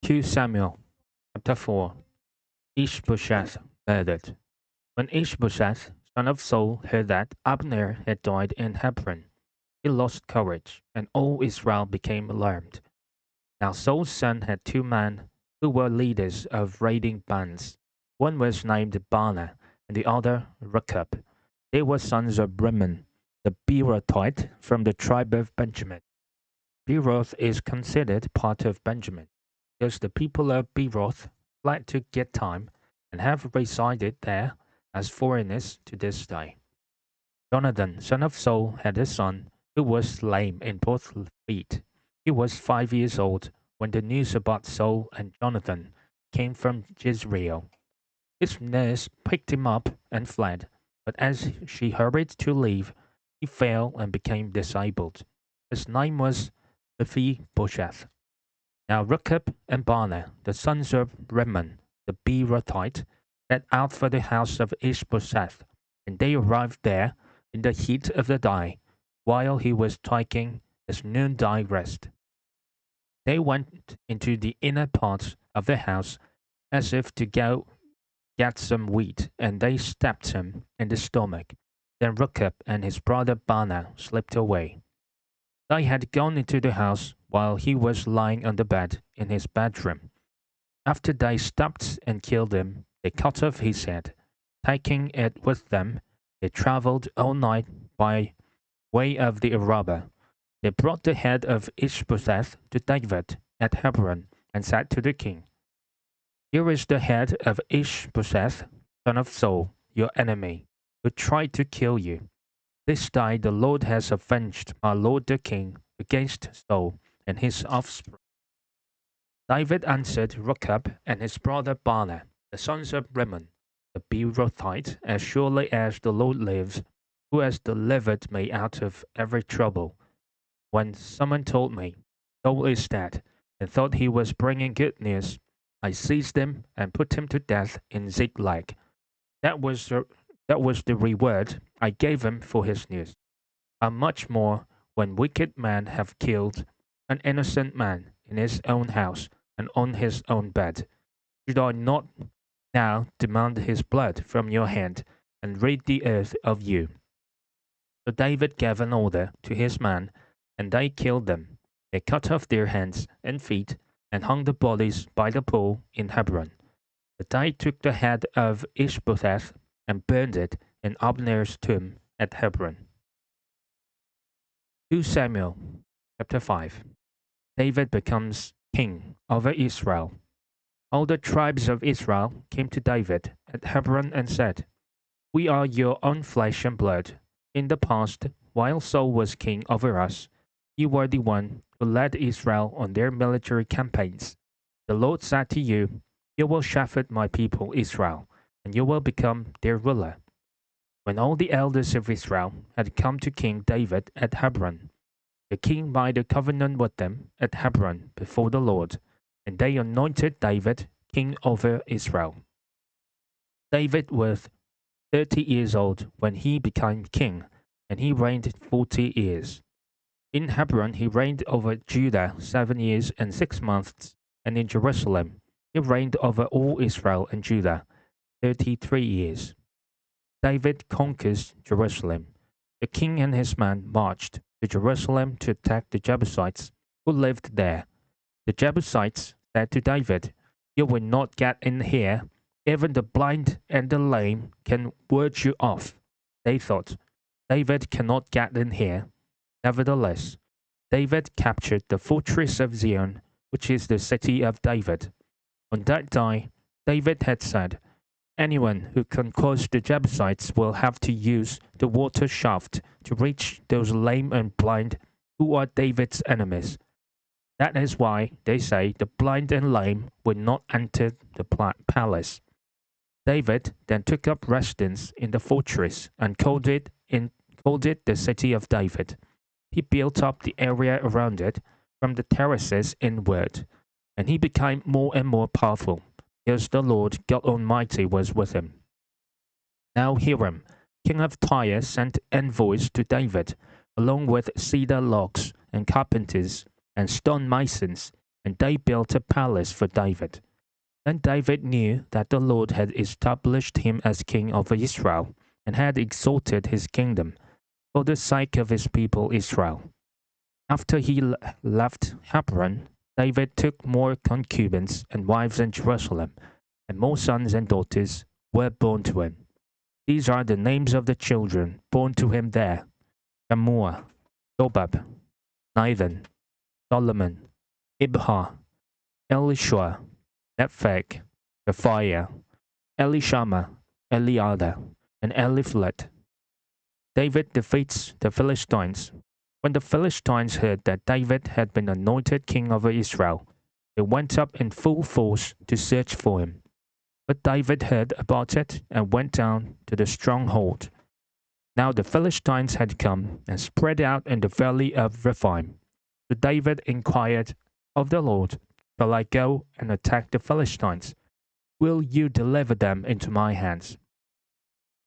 2 Samuel chapter 4. Ishbosheth murdered. When Ishbosheth, son of Saul, heard that Abner had died in Hebron, he lost courage, and all Israel became alarmed. Now Saul's son had 2 men who were leaders of raiding bands. One was named Baanah, and the other Rechab. They were sons of Rimmon, the Beerothite, from the tribe of Benjamin. Beeroth is considered part of Benjamin, because the people of Beeroth fled to Gittim and have resided there as foreigners to this day. Jonathan, son of Saul, had a son who was lame in both feet. He was 5 years old when the news about Saul and Jonathan came from Jezreel. His nurse picked him up and fled, but as she hurried to leave, he fell and became disabled. His name was Mephibosheth. Now Rechab and Baanah, the sons of Rimmon, the Beerothite, set out for the house of Ishbosheth, and they arrived there in the heat of the day, while he was taking his noonday rest. They went into the inner part of the house as if to go get some wheat, and they stabbed him in the stomach. Then Rechab and his brother Baanah slipped away. They had gone into the house while he was lying on the bed in his bedroom. After they stabbed and killed him, they cut off his head. Taking it with them, they traveled all night by way of the Arabah. They brought the head of Ishbosheth to David at Hebron and said to the king, "Here is the head of Ishbosheth, son of Saul, your enemy, who tried to kill you. This day the Lord has avenged my lord the king against Saul and his offspring." David answered Rechab and his brother Baanah, the sons of Rimmon, the Beerothite, "As surely as the Lord lives, who has delivered me out of every trouble, when someone told me, 'Saul is dead,' and thought he was bringing good news, I seized him and put him to death in Ziklag. That was the reward I gave him for his news. How much more when wicked men have killed an innocent man in his own house and on his own bed? Should I not now demand his blood from your hand and rid the earth of you?" So David gave an order to his men, and they killed them. They cut off their hands and feet and hung the bodies by the pool in Hebron. But they took the head of Ishbosheth and burned it in Abner's tomb at Hebron. 2 Samuel chapter 5. David becomes king over Israel. All the tribes of Israel came to David at Hebron and said, "We are your own flesh and blood. In the past, while Saul was king over us, you were the one who led Israel on their military campaigns. The Lord said to you, 'You will shepherd my people Israel, and you will become their ruler.'" When all the elders of Israel had come to King David at Hebron, the king made a covenant with them at Hebron before the Lord, and they anointed David king over Israel. David was 30 years old when he became king, and he reigned 40 years. In Hebron he reigned over Judah 7 years and 6 months, and in Jerusalem he reigned over all Israel and Judah 33 years. David conquers Jerusalem. The king and his men marched to Jerusalem to attack the Jebusites who lived there. The Jebusites said to David, "You will not get in here. Even the blind and the lame can ward you off." They thought, "David cannot get in here." Nevertheless, David captured the fortress of Zion, which is the city of David. On that day, David had said, "Anyone who conquers the Jebusites will have to use the water shaft to reach those lame and blind who are David's enemies." That is why they say the blind and lame will not enter the palace. David then took up residence in the fortress and called it the City of David. He built up the area around it from the terraces inward, and he became more and more powerful, because the Lord God Almighty was with him. Now Hiram, king of Tyre, sent envoys to David, along with cedar logs and carpenters and stone masons and they built a palace for David. Then David knew that the Lord had established him as king over Israel, and had exalted his kingdom for the sake of his people Israel. After he left Hebron, David took more concubines and wives in Jerusalem, and more sons and daughters were born to him. These are the names of the children born to him there: Shammua, Dobab, Nathan, Solomon, Ibhar, Elishua, Nepheg, Japhiah, Elishama, Eliada, and Eliphalet. David defeats the Philistines. When the Philistines heard that David had been anointed king over Israel, they went up in full force to search for him. But David heard about it and went down to the stronghold. Now the Philistines had come and spread out in the valley of Rephaim. So David inquired of the Lord, "Shall I go and attack the Philistines? Will you deliver them into my hands?"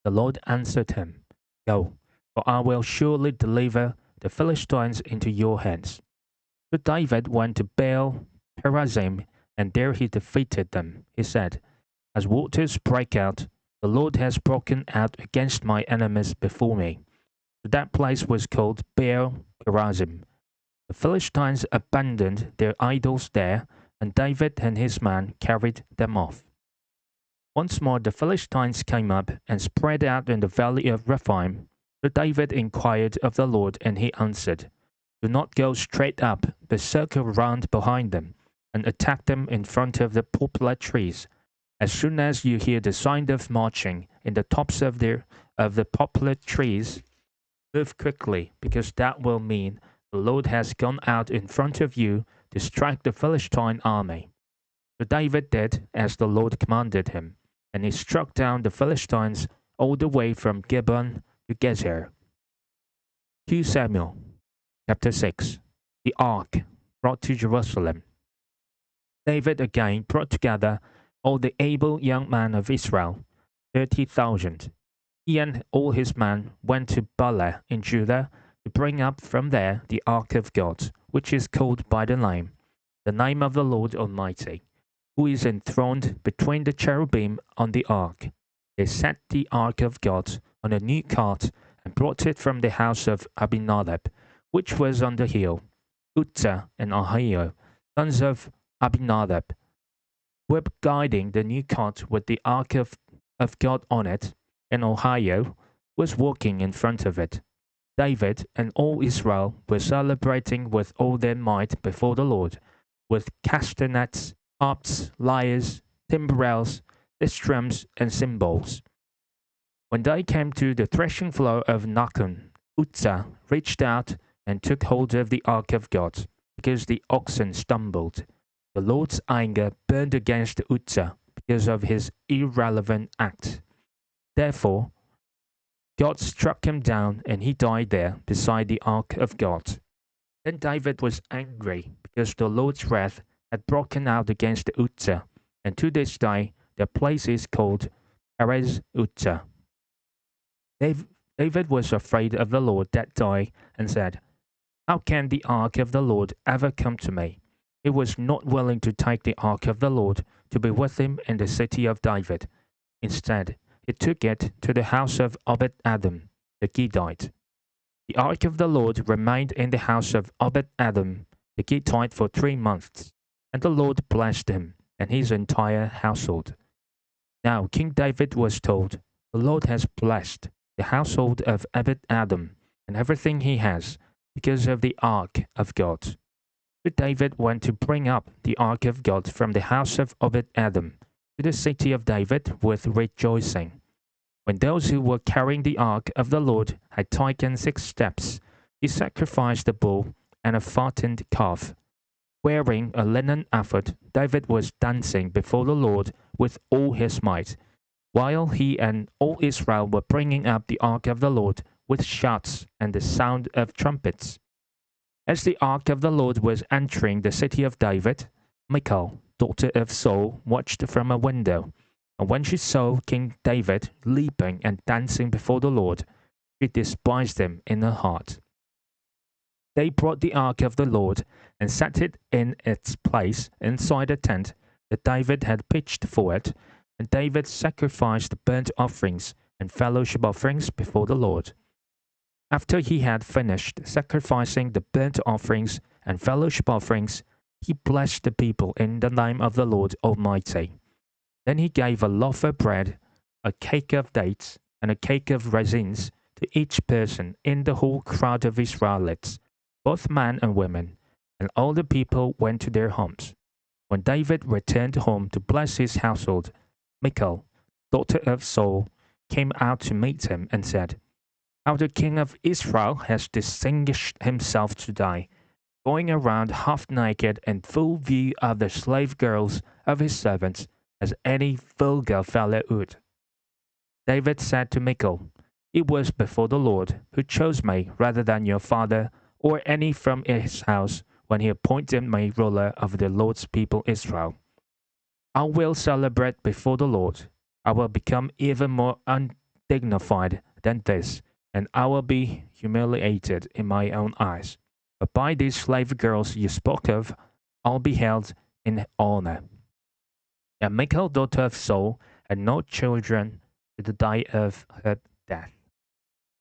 The Lord answered him, "Go, for I will surely deliver the Philistines into your hands." So David went to Baal Perazim, and there he defeated them. He said, "As waters break out, the Lord has broken out against my enemies before me." So that place was called Baal Perazim. The Philistines abandoned their idols there, and David and his men carried them off. Once more the Philistines came up and spread out in the valley of Rephaim. So David inquired of the Lord, and he answered, "Do not go straight up, but circle round behind them, and attack them in front of the poplar trees. As soon as you hear the sound of marching in the tops of the poplar trees, move quickly, because that will mean the Lord has gone out in front of you to strike the Philistine army." So David did as the Lord commanded him, and he struck down the Philistines all the way from Gibeon to Gezer. 2 Samuel chapter 6. The Ark brought to Jerusalem. David again brought together all the able young men of Israel, 30,000. He and all his men went to Baalah in Judah to bring up from there the Ark of God, which is called by the name of the Lord Almighty, who is enthroned between the cherubim on the ark. They set the Ark of God on a new cart and brought it from the house of Abinadab, which was on the hill. Uzzah and Ahio, sons of Abinadab, were guiding the new cart with the Ark of God on it, and Ahio was walking in front of it. David and all Israel were celebrating with all their might before the Lord, with castanets, harps, lyres, timbrels, sistrums, and cymbals. When they came to the threshing floor of Nacon, Uzzah reached out and took hold of the Ark of God, because the oxen stumbled. The Lord's anger burned against Uzzah because of his irrelevant act. Therefore, God struck him down, and he died there beside the Ark of God. Then David was angry because the Lord's wrath had broken out against Uzzah, and to this day the place is called Perez Uzzah. David was afraid of the Lord that day and said, "How can the Ark of the Lord ever come to me?" He was not willing to take the Ark of the Lord to be with him in the city of David. Instead, he took it to the house of Obed-Edom, the Gittite. The Ark of the Lord remained in the house of Obed-Edom, the Gittite, for 3 months, and the Lord blessed him and his entire household. Now King David was told, "The Lord has blessed the household of Obed-Edom and everything he has, because of the Ark of God." So David went to bring up the Ark of God from the house of Obed-Edom to the city of David with rejoicing. When those who were carrying the Ark of the Lord had taken 6 steps, he sacrificed a bull and a fattened calf. Wearing a linen ephod, David was dancing before the Lord with all his might, while he and all Israel were bringing up the Ark of the Lord with shouts and the sound of trumpets. As the Ark of the Lord was entering the city of David, Michal, daughter of Saul, watched from a window, and when she saw King David leaping and dancing before the Lord, she despised him in her heart. They brought the ark of the Lord and set it in its place inside a tent that David had pitched for it, and David sacrificed burnt offerings and fellowship offerings before the Lord. After he had finished sacrificing the burnt offerings and fellowship offerings, he blessed the people in the name of the Lord Almighty. Then he gave a loaf of bread, a cake of dates, and a cake of raisins to each person in the whole crowd of Israelites, both men and women, and all the people went to their homes. When David returned home to bless his household, Michal, daughter of Saul, came out to meet him and said, "How the king of Israel has distinguished himself today, going around half naked in full view of the slave girls of his servants, as any vulgar fellow would." David said to Michal, "It was before the Lord who chose me rather than your father or any from his house when he appointed me ruler over the Lord's people Israel. I will celebrate before the Lord. I will become even more undignified than this, and I will be humiliated in my own eyes. But by these slave girls you spoke of, I'll be held in honor." And Michal, daughter of Saul, had no children to the day of her